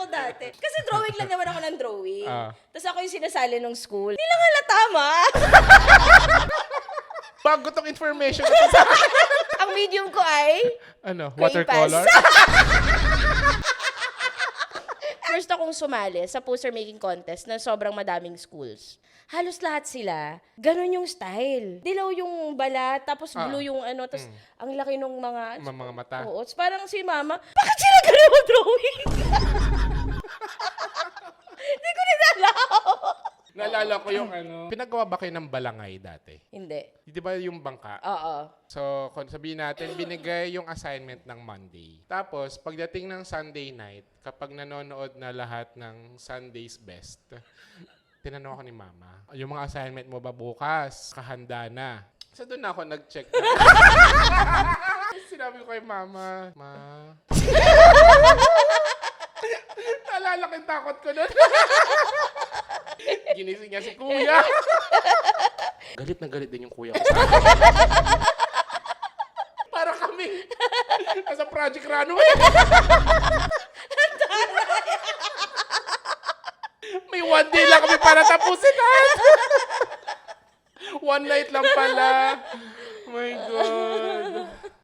dati. Kasi drawing lang naman ako ng drawing. Ah. Tapos ako yung sinasali ng school. Hindi lang halata, ma. Bago tong information ko sa Ang medium ko ay ano, Cray watercolor? pass. First akong sumali sa poster making contest na sobrang madaming schools. Halos lahat sila, ganun yung style. Dilaw yung balat, tapos blue yung ano, tapos ang laki nung mga... Mga mata. Oo, tapos parang si mama, bakit sila ganun yung drawing? Hindi ko rin alam. Naalala ko yung ano, pinagawa ba kayo ng balangay dati? Hindi. Di ba yung bangka? Oo. So, kung sabihin natin, binigay yung assignment ng Monday. Tapos, pagdating ng Sunday night, kapag nanonood na lahat ng Sunday's Best, tinanong ako ni Mama, yung mga assignment mo ba bukas? Kahanda na. So, doon ako nag-check na. Sinabi ko kay Mama, Ma... Naalala ko yung takot ko doon. Ginising niya si Kuya. Galit na galit din yung kuya ko sa akin. Para kami nasa Project Runway. May one day lang kami para tapusin lahat. One night lang pala. Oh my God.